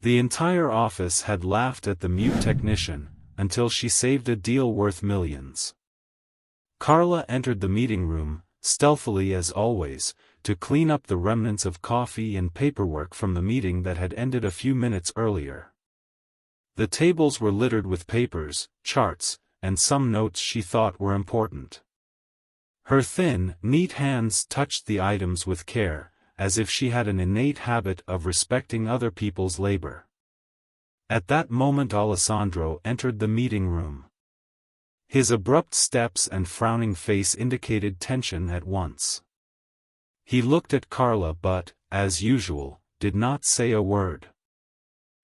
The entire office had laughed at the mute technician, until she saved a deal worth millions. Carla entered the meeting room, stealthily as always, to clean up the remnants of coffee and paperwork from the meeting that had ended a few minutes earlier. The tables were littered with papers, charts, and some notes she thought were important. Her thin, neat hands touched the items with care, as if she had an innate habit of respecting other people's labor. At that moment Alessandro entered the meeting room. His abrupt steps and frowning face indicated tension at once. He looked at Carla but, as usual, did not say a word.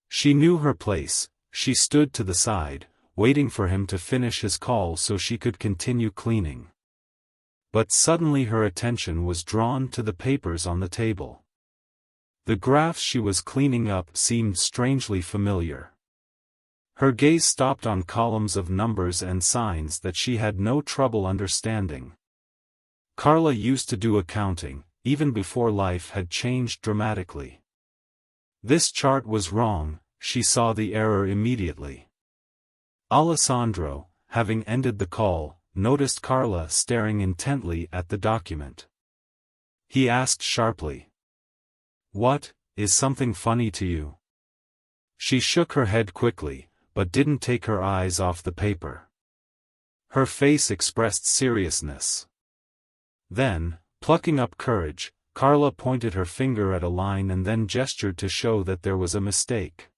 She knew her place. She stood to the side, waiting for him to finish his call so she could continue cleaning. But suddenly her attention was drawn to the papers on the table. The graphs she was cleaning up seemed strangely familiar. Her gaze stopped on columns of numbers and signs that she had no trouble understanding. Carla used to do accounting, even before life had changed dramatically. This chart was wrong. She saw the error immediately. Alessandro, having ended the call, noticed Carla staring intently at the document. He asked sharply, "What, is something funny to you?" She shook her head quickly, but didn't take her eyes off the paper. Her face expressed seriousness. Then, plucking up courage, Carla pointed her finger at a line and then gestured to show that there was a mistake.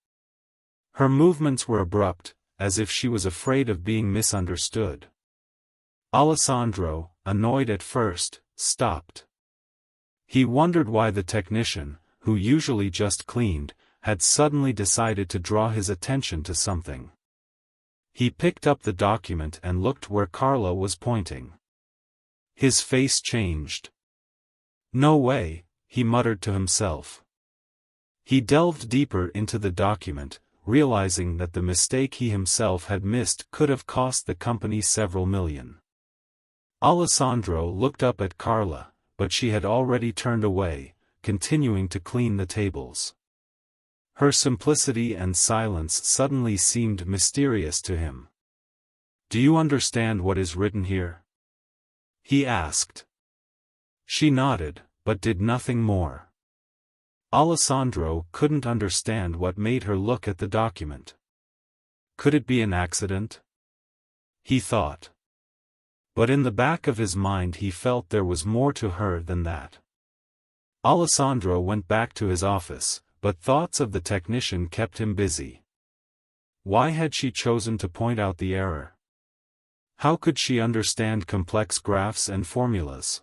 Her movements were abrupt, as if she was afraid of being misunderstood. Alessandro, annoyed at first, stopped. He wondered why the technician, who usually just cleaned, had suddenly decided to draw his attention to something. He picked up the document and looked where Carla was pointing. His face changed. "No way," he muttered to himself. He delved deeper into the document, realizing that the mistake he himself had missed could have cost the company several million. Alessandro looked up at Carla, but she had already turned away, continuing to clean the tables. Her simplicity and silence suddenly seemed mysterious to him. "Do you understand what is written here?" he asked. She nodded, but did nothing more. Alessandro couldn't understand what made her look at the document. Could it be an accident? He thought. But in the back of his mind he felt there was more to her than that. Alessandro went back to his office, but thoughts of the technician kept him busy. Why had she chosen to point out the error? How could she understand complex graphs and formulas?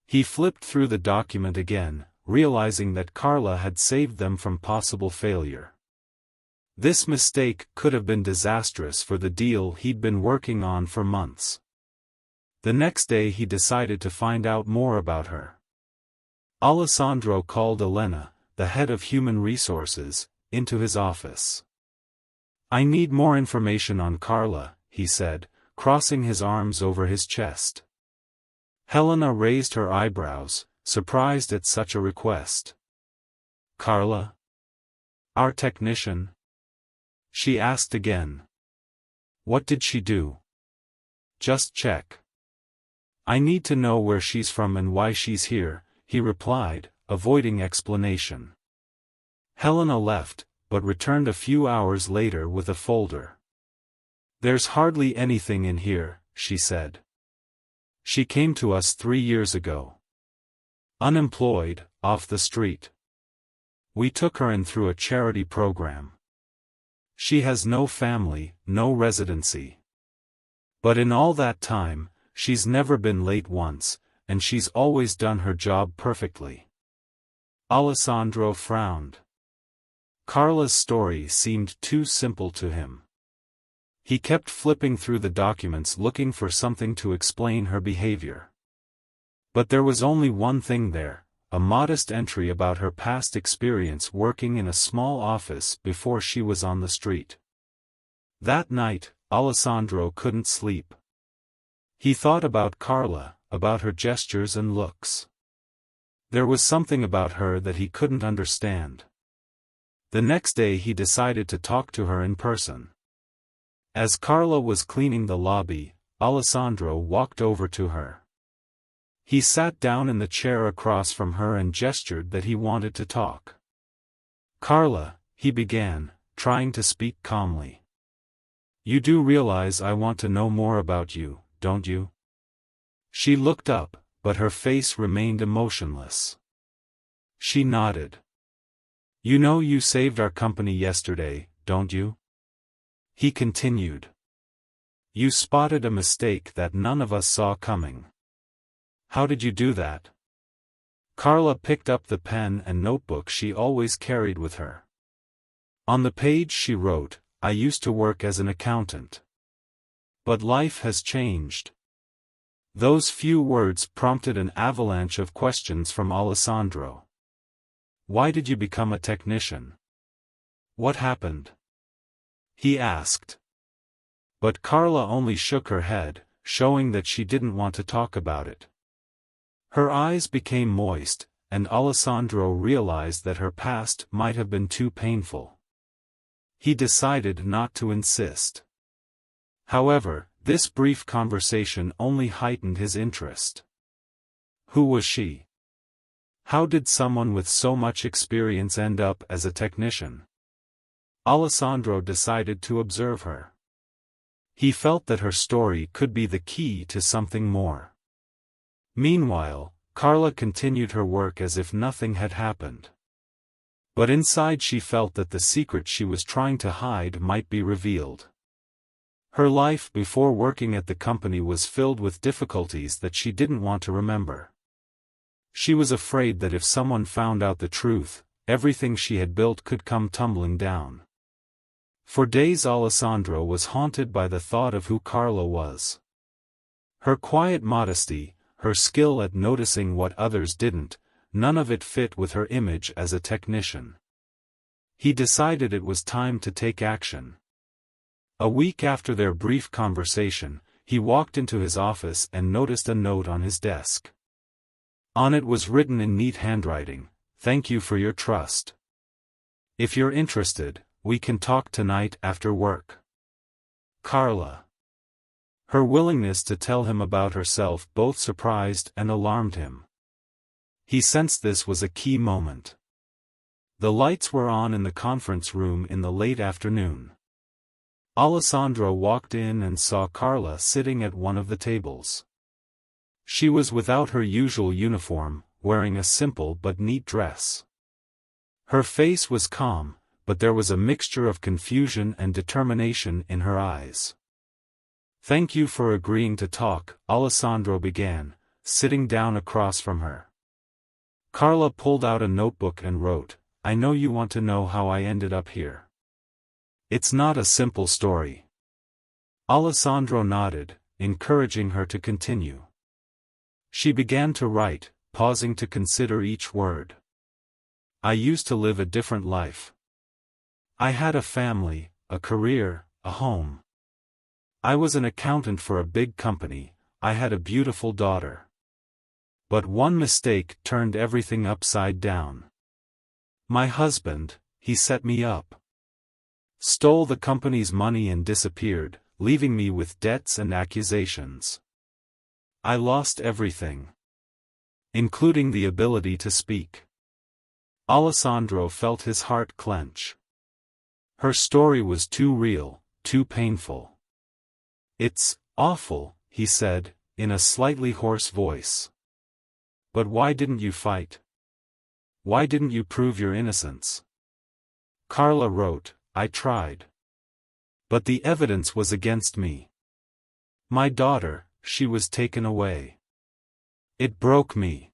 He flipped through the document again, realizing that Carla had saved them from possible failure. This mistake could have been disastrous for the deal he'd been working on for months. The next day he decided to find out more about her. Alessandro called Elena, the head of human resources, into his office. "I need more information on Carla," he said, crossing his arms over his chest. Helena raised her eyebrows, surprised at such a request. "Carla? Our technician?" she asked again. "What did she do?" "Just check. I need to know where she's from and why she's here," he replied, avoiding explanation. Helena left, but returned a few hours later with a folder. "There's hardly anything in here," she said. "She came to us 3 years ago. Unemployed, off the street. We took her in through a charity program. She has no family, no residency. But in all that time, she's never been late once, and she's always done her job perfectly." Alessandro frowned. Carla's story seemed too simple to him. He kept flipping through the documents looking for something to explain her behavior. But there was only one thing there, a modest entry about her past experience working in a small office before she was on the street. That night, Alessandro couldn't sleep. He thought about Carla, about her gestures and looks. There was something about her that he couldn't understand. The next day he decided to talk to her in person. As Carla was cleaning the lobby, Alessandro walked over to her. He sat down in the chair across from her and gestured that he wanted to talk. "Carla," he began, trying to speak calmly. "You do realize I want to know more about you, don't you?" She looked up, but her face remained emotionless. She nodded. "You know you saved our company yesterday, don't you?" He continued. "You spotted a mistake that none of us saw coming. How did you do that?" Carla picked up the pen and notebook she always carried with her. On the page she wrote, "I used to work as an accountant. But life has changed." Those few words prompted an avalanche of questions from Alessandro. "Why did you become a technician? What happened?" he asked. But Carla only shook her head, showing that she didn't want to talk about it. Her eyes became moist, and Alessandro realized that her past might have been too painful. He decided not to insist. However, this brief conversation only heightened his interest. Who was she? How did someone with so much experience end up as a technician? Alessandro decided to observe her. He felt that her story could be the key to something more. Meanwhile, Carla continued her work as if nothing had happened. But inside she felt that the secret she was trying to hide might be revealed. Her life before working at the company was filled with difficulties that she didn't want to remember. She was afraid that if someone found out the truth, everything she had built could come tumbling down. For days Alessandro was haunted by the thought of who Carla was. Her quiet modesty, her skill at noticing what others didn't, none of it fit with her image as a technician. He decided it was time to take action. A week after their brief conversation, he walked into his office and noticed a note on his desk. On it was written in neat handwriting, "Thank you for your trust. If you're interested, we can talk tonight after work. Carla." Her willingness to tell him about herself both surprised and alarmed him. He sensed this was a key moment. The lights were on in the conference room in the late afternoon. Alessandro walked in and saw Carla sitting at one of the tables. She was without her usual uniform, wearing a simple but neat dress. Her face was calm, but there was a mixture of confusion and determination in her eyes. "Thank you for agreeing to talk," Alessandro began, sitting down across from her. Carla pulled out a notebook and wrote, "I know you want to know how I ended up here. It's not a simple story." Alessandro nodded, encouraging her to continue. She began to write, pausing to consider each word. "I used to live a different life. I had a family, a career, a home. I was an accountant for a big company, I had a beautiful daughter. But one mistake turned everything upside down. My husband, he set me up. Stole the company's money and disappeared, leaving me with debts and accusations. I lost everything. Including the ability to speak." Alessandro felt his heart clench. Her story was too real, too painful. "It's awful," he said, in a slightly hoarse voice. "But why didn't you fight? Why didn't you prove your innocence?" Carla wrote, "I tried. But the evidence was against me. My daughter, she was taken away. It broke me.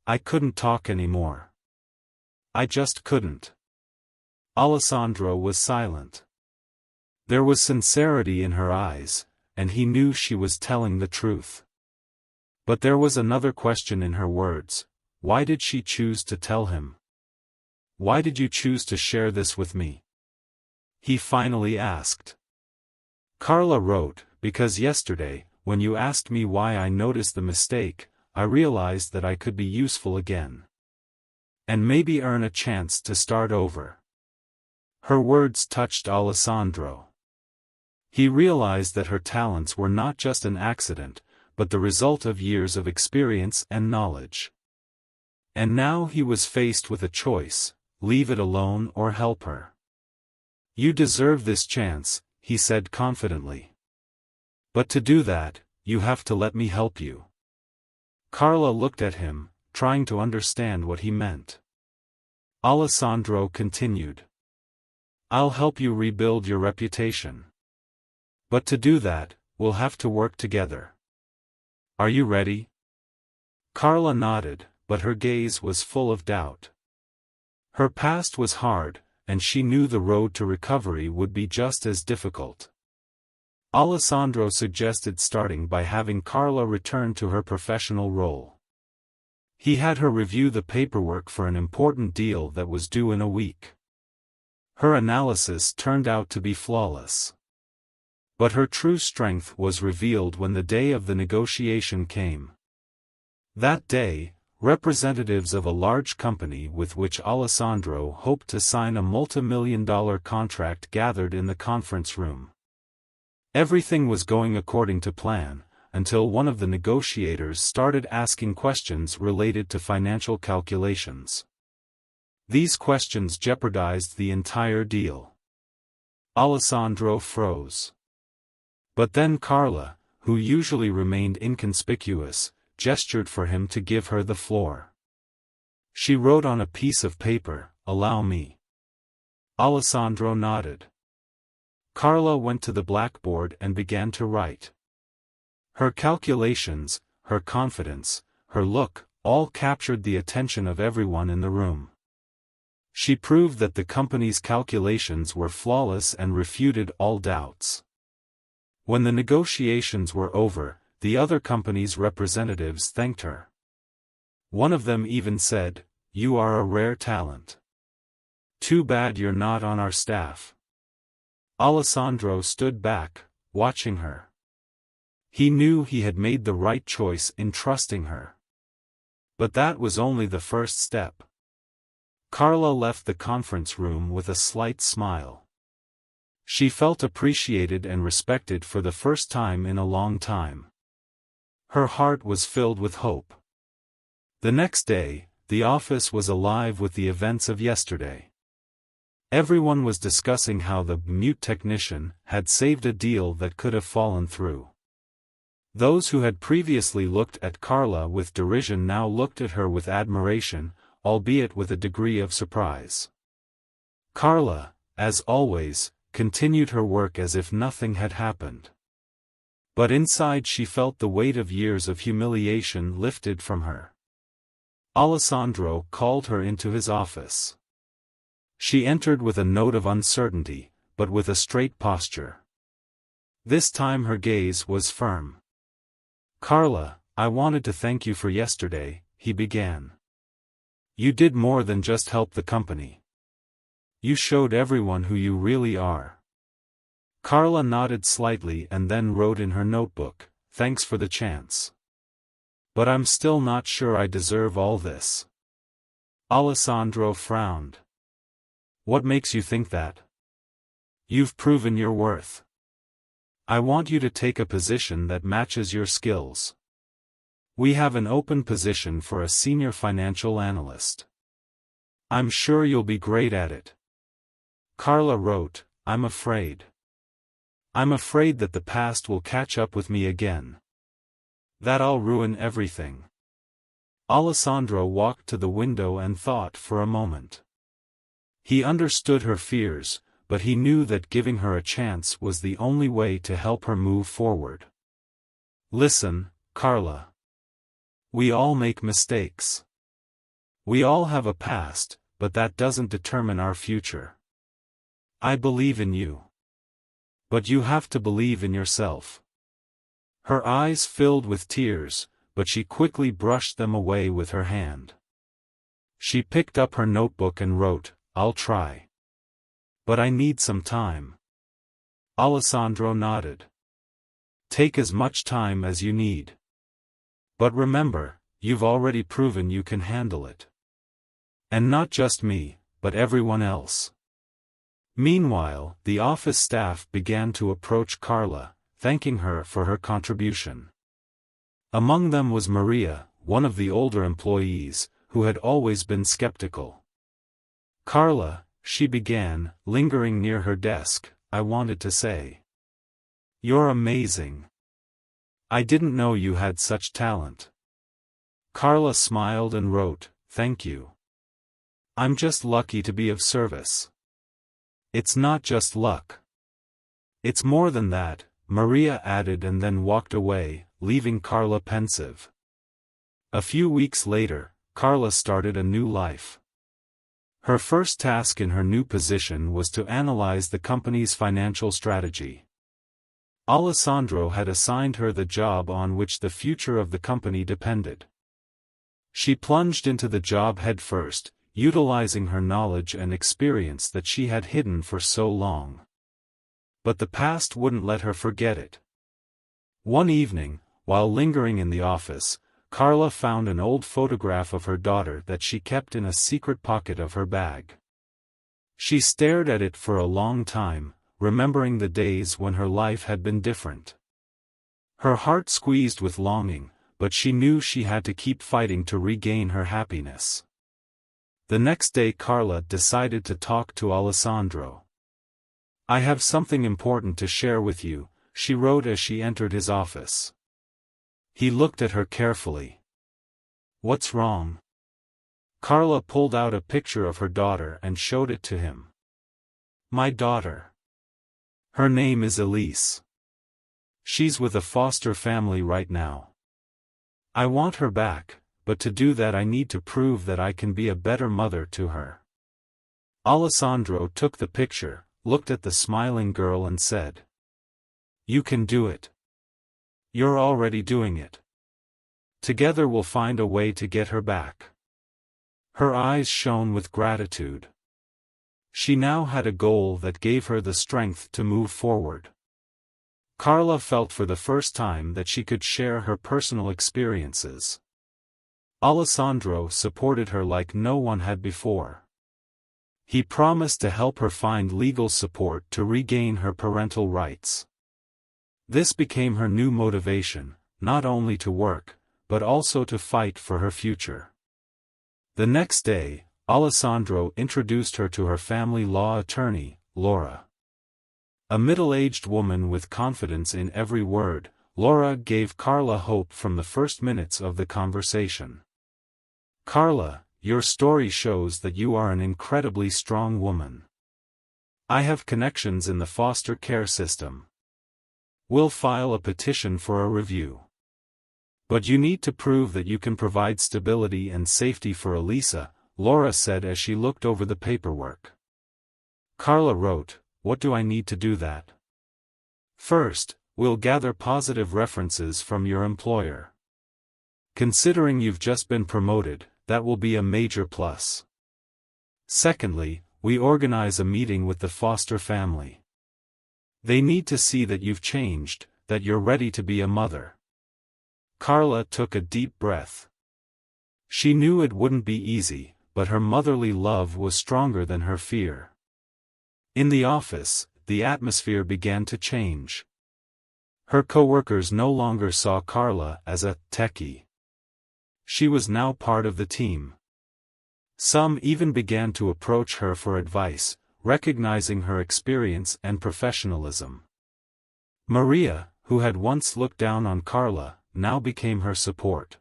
I couldn't talk anymore. I just couldn't." Alessandro was silent. There was sincerity in her eyes, and he knew she was telling the truth. But there was another question in her words. Why did she choose to tell him? "Why did you choose to share this with me?" he finally asked. Carla wrote, "Because yesterday, when you asked me why I noticed the mistake, I realized that I could be useful again. And maybe earn a chance to start over." Her words touched Alessandro. He realized that her talents were not just an accident, but the result of years of experience and knowledge. And now he was faced with a choice: leave it alone or help her. "You deserve this chance," he said confidently. "But to do that, you have to let me help you." Carla looked at him, trying to understand what he meant. Alessandro continued. "I'll help you rebuild your reputation. But to do that, we'll have to work together. Are you ready?" Carla nodded, but her gaze was full of doubt. Her past was hard, and she knew the road to recovery would be just as difficult. Alessandro suggested starting by having Carla return to her professional role. He had her review the paperwork for an important deal that was due in a week. Her analysis turned out to be flawless. But her true strength was revealed when the day of the negotiation came. That day, representatives of a large company with which Alessandro hoped to sign a multi-million-dollar contract gathered in the conference room. Everything was going according to plan, until one of the negotiators started asking questions related to financial calculations. These questions jeopardized the entire deal. Alessandro froze. But then Carla, who usually remained inconspicuous, gestured for him to give her the floor. She wrote on a piece of paper, "Allow me." Alessandro nodded. Carla went to the blackboard and began to write. Her calculations, her confidence, her look, all captured the attention of everyone in the room. She proved that the company's calculations were flawless and refuted all doubts. When the negotiations were over, the other company's representatives thanked her. One of them even said, "You are a rare talent. Too bad you're not on our staff." Alessandro stood back, watching her. He knew he had made the right choice in trusting her. But that was only the first step. Carla left the conference room with a slight smile. She felt appreciated and respected for the first time in a long time. Her heart was filled with hope. The next day, the office was alive with the events of yesterday. Everyone was discussing how the mute technician had saved a deal that could have fallen through. Those who had previously looked at Carla with derision now looked at her with admiration, albeit with a degree of surprise. Carla, as always, continued her work as if nothing had happened. But inside she felt the weight of years of humiliation lifted from her. Alessandro called her into his office. She entered with a note of uncertainty, but with a straight posture. This time her gaze was firm. "Carla, I wanted to thank you for yesterday," he began. "You did more than just help the company. You showed everyone who you really are." Carla nodded slightly and then wrote in her notebook, "Thanks for the chance. But I'm still not sure I deserve all this." Alessandro frowned. "What makes you think that? You've proven your worth. I want you to take a position that matches your skills. We have an open position for a senior financial analyst. I'm sure you'll be great at it." Carla wrote, "I'm afraid. I'm afraid that the past will catch up with me again. That I'll ruin everything." Alessandro walked to the window and thought for a moment. He understood her fears, but he knew that giving her a chance was the only way to help her move forward. "Listen, Carla. We all make mistakes. We all have a past, but that doesn't determine our future. I believe in you. But you have to believe in yourself." Her eyes filled with tears, but she quickly brushed them away with her hand. She picked up her notebook and wrote, "I'll try. But I need some time." Alessandro nodded. "Take as much time as you need. But remember, you've already proven you can handle it. And not just me, but everyone else. Meanwhile, the office staff began to approach Carla, thanking her for her contribution. Among them was Maria, one of the older employees, who had always been skeptical. "Carla," she began, lingering near her desk, "I wanted to say. You're amazing. I didn't know you had such talent." Carla smiled and wrote, "Thank you. I'm just lucky to be of service." "It's not just luck. It's more than that," Maria added, and then walked away, leaving Carla pensive. A few weeks later, Carla started a new life. Her first task in her new position was to analyze the company's financial strategy. Alessandro had assigned her the job on which the future of the company depended. She plunged into the job headfirst, utilizing her knowledge and experience that she had hidden for so long. But the past wouldn't let her forget it. One evening, while lingering in the office, Carla found an old photograph of her daughter that she kept in a secret pocket of her bag. She stared at it for a long time, remembering the days when her life had been different. Her heart squeezed with longing, but she knew she had to keep fighting to regain her happiness. The next day Carla decided to talk to Alessandro. "I have something important to share with you," she wrote as she entered his office. He looked at her carefully. "What's wrong?" Carla pulled out a picture of her daughter and showed it to him. "My daughter. Her name is Elise. She's with a foster family right now. I want her back, but to do that I need to prove that I can be a better mother to her." Alessandro took the picture, looked at the smiling girl and said, "You can do it. You're already doing it. Together we'll find a way to get her back." Her eyes shone with gratitude. She now had a goal that gave her the strength to move forward. Carla felt for the first time that she could share her personal experiences. Alessandro supported her like no one had before. He promised to help her find legal support to regain her parental rights. This became her new motivation, not only to work, but also to fight for her future. The next day, Alessandro introduced her to her family law attorney, Laura. A middle-aged woman with confidence in every word, Laura gave Carla hope from the first minutes of the conversation. "Carla, your story shows that you are an incredibly strong woman. I have connections in the foster care system. We'll file a petition for a review. But you need to prove that you can provide stability and safety for Elisa," Laura said as she looked over the paperwork. Carla wrote, "What do I need to do that?" "First, we'll gather positive references from your employer. Considering you've just been promoted, that will be a major plus. Secondly, we organize a meeting with the foster family. They need to see that you've changed, that you're ready to be a mother." Carla took a deep breath. She knew it wouldn't be easy, but her motherly love was stronger than her fear. In the office, the atmosphere began to change. Her coworkers no longer saw Carla as a techie. She was now part of the team. Some even began to approach her for advice, recognizing her experience and professionalism. Maria, who had once looked down on Carla, now became her support.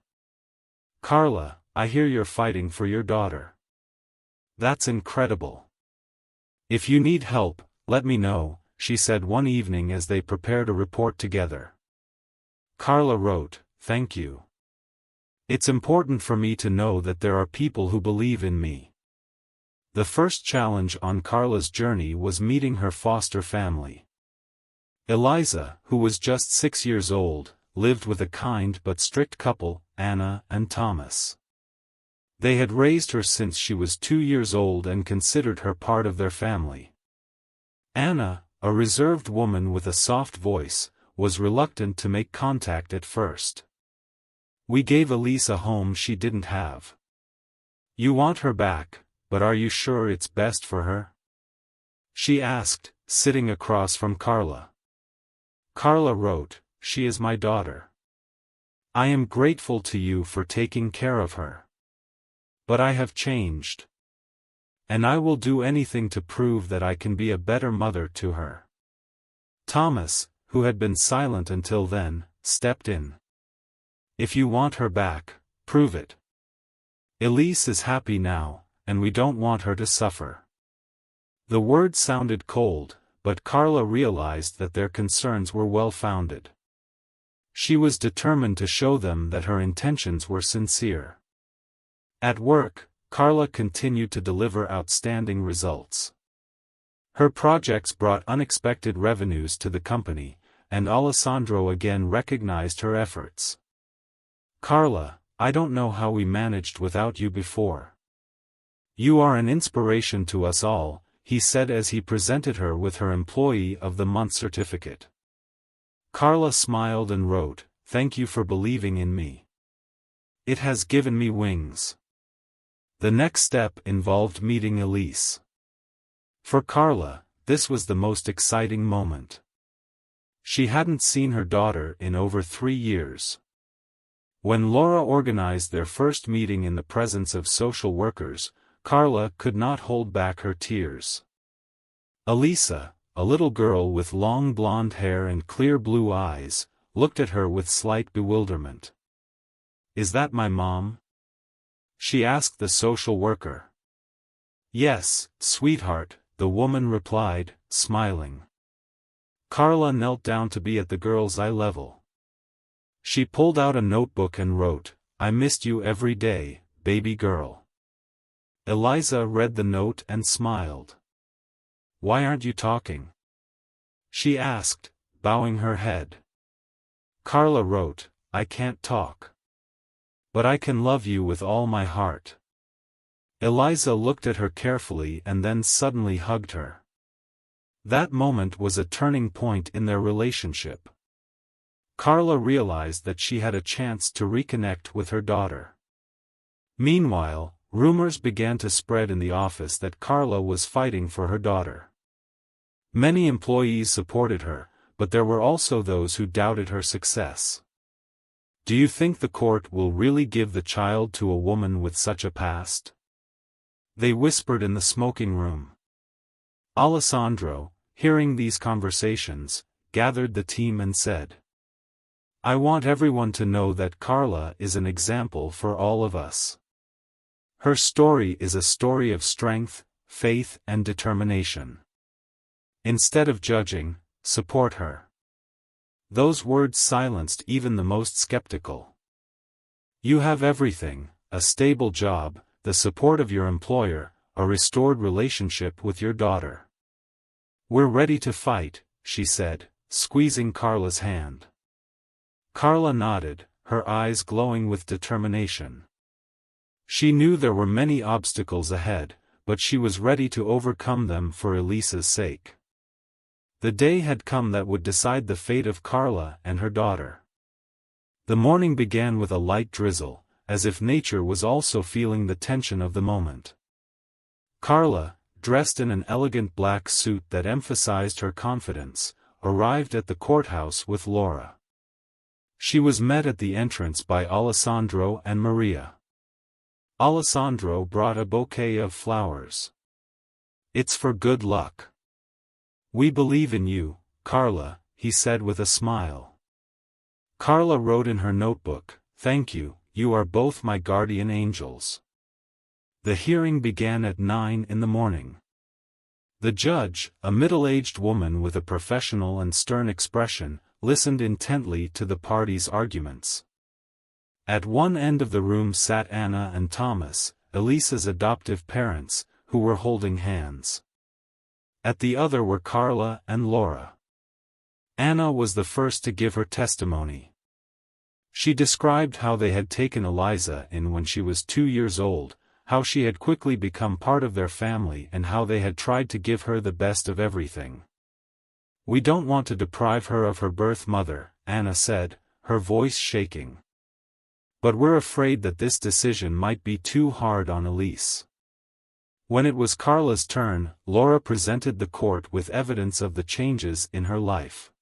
"Carla, I hear you're fighting for your daughter. That's incredible. If you need help, let me know," she said one evening as they prepared a report together. Carla wrote, "Thank you. It's important for me to know that there are people who believe in me." The first challenge on Carla's journey was meeting her foster family. Eliza, who was just 6 years old, lived with a kind but strict couple, Anna and Thomas. They had raised her since she was 2 years old and considered her part of their family. Anna, a reserved woman with a soft voice, was reluctant to make contact at first. "We gave Elise a home she didn't have. You want her back, but are you sure it's best for her?" she asked, sitting across from Carla. Carla wrote, "She is my daughter. I am grateful to you for taking care of her. But I have changed. And I will do anything to prove that I can be a better mother to her." Thomas, who had been silent until then, stepped in. "If you want her back, prove it. Elise is happy now, and we don't want her to suffer." The words sounded cold, but Carla realized that their concerns were well-founded. She was determined to show them that her intentions were sincere. At work, Carla continued to deliver outstanding results. Her projects brought unexpected revenues to the company, and Alessandro again recognized her efforts. "Carla, I don't know how we managed without you before. You are an inspiration to us all," he said as he presented her with her Employee of the Month certificate. Carla smiled and wrote, "Thank you for believing in me. It has given me wings." The next step involved meeting Elise. For Carla, this was the most exciting moment. She hadn't seen her daughter in over 3 years. When Laura organized their first meeting in the presence of social workers, Carla could not hold back her tears. Elisa, a little girl with long blonde hair and clear blue eyes, looked at her with slight bewilderment. "Is that my mom?" she asked the social worker. "Yes, sweetheart," the woman replied, smiling. Carla knelt down to be at the girl's eye level. She pulled out a notebook and wrote, "I missed you every day, baby girl." Eliza read the note and smiled. "Why aren't you talking?" she asked, bowing her head. Carla wrote, "I can't talk. But I can love you with all my heart." Eliza looked at her carefully and then suddenly hugged her. That moment was a turning point in their relationship. Carla realized that she had a chance to reconnect with her daughter. Meanwhile, rumors began to spread in the office that Carla was fighting for her daughter. Many employees supported her, but there were also those who doubted her success. "Do you think the court will really give the child to a woman with such a past?" they whispered in the smoking room. Alessandro, hearing these conversations, gathered the team and said, "I want everyone to know that Carla is an example for all of us. Her story is a story of strength, faith and determination. Instead of judging, support her." Those words silenced even the most skeptical. "You have everything: a stable job, the support of your employer, a restored relationship with your daughter. We're ready to fight," she said, squeezing Carla's hand. Carla nodded, her eyes glowing with determination. She knew there were many obstacles ahead, but she was ready to overcome them for Elisa's sake. The day had come that would decide the fate of Carla and her daughter. The morning began with a light drizzle, as if nature was also feeling the tension of the moment. Carla, dressed in an elegant black suit that emphasized her confidence, arrived at the courthouse with Laura. She was met at the entrance by Alessandro and Maria. Alessandro brought a bouquet of flowers. "It's for good luck. We believe in you, Carla," he said with a smile. Carla wrote in her notebook, "Thank you, you are both my guardian angels." The hearing began at 9 in the morning. The judge, a middle-aged woman with a professional and stern expression, listened intently to the parties' arguments. At one end of the room sat Anna and Thomas, Elisa's adoptive parents, who were holding hands. At the other were Carla and Laura. Anna was the first to give her testimony. She described how they had taken Eliza in when she was 2 years old, how she had quickly become part of their family and how they had tried to give her the best of everything. "We don't want to deprive her of her birth mother," Anna said, her voice shaking. "But we're afraid that this decision might be too hard on Elise." When it was Carla's turn, Laura presented the court with evidence of the changes in her life.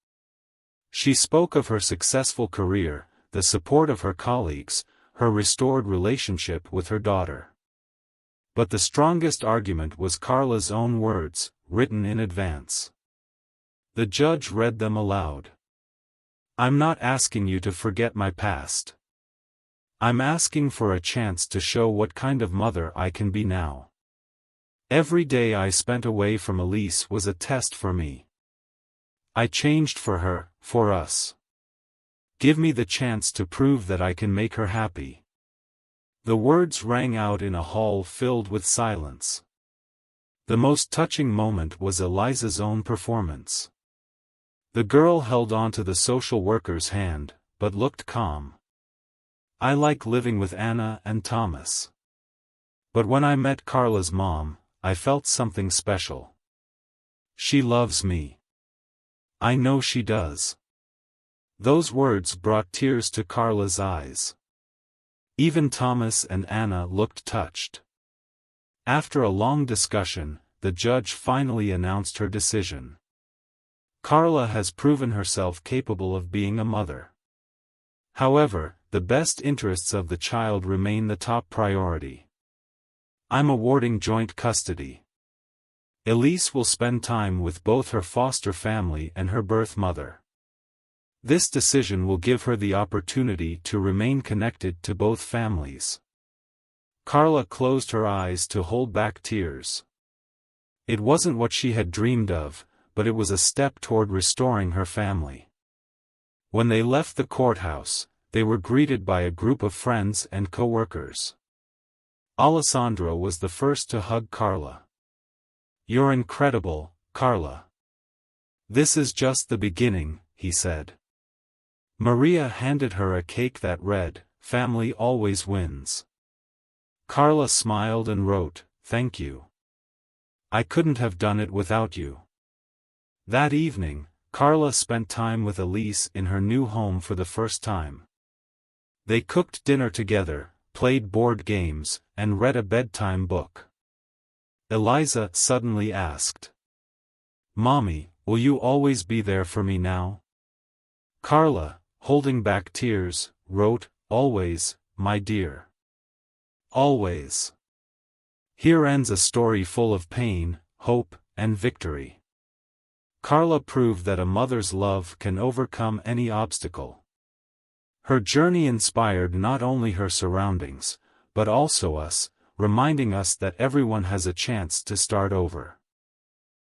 She spoke of her successful career, the support of her colleagues, her restored relationship with her daughter. But the strongest argument was Carla's own words, written in advance. The judge read them aloud. "I'm not asking you to forget my past. I'm asking for a chance to show what kind of mother I can be now. Every day I spent away from Elise was a test for me. I changed for her, for us. Give me the chance to prove that I can make her happy." The words rang out in a hall filled with silence. The most touching moment was Eliza's own performance. The girl held on to the social worker's hand, but looked calm. "I like living with Anna and Thomas. But when I met Carla's mom, I felt something special. She loves me. I know she does." Those words brought tears to Carla's eyes. Even Thomas and Anna looked touched. After a long discussion, the judge finally announced her decision. Carla has proven herself capable of being a mother. However, the best interests of the child remain the top priority. I'm awarding joint custody. Elise will spend time with both her foster family and her birth mother. This decision will give her the opportunity to remain connected to both families. Carla closed her eyes to hold back tears. It wasn't what she had dreamed of, but it was a step toward restoring her family. When they left the courthouse, they were greeted by a group of friends and co-workers. Alessandro was the first to hug Carla. "You're incredible, Carla. This is just the beginning," he said. Maria handed her a cake that read, "Family always wins." Carla smiled and wrote, "Thank you. I couldn't have done it without you." That evening, Carla spent time with Elise in her new home for the first time. They cooked dinner together, played board games, and read a bedtime book. Eliza suddenly asked, "Mommy, will you always be there for me now?" Carla, holding back tears, wrote, "Always, my dear. Always." Here ends a story full of pain, hope, and victory. Carla proved that a mother's love can overcome any obstacle. Her journey inspired not only her surroundings, but also us, reminding us that everyone has a chance to start over.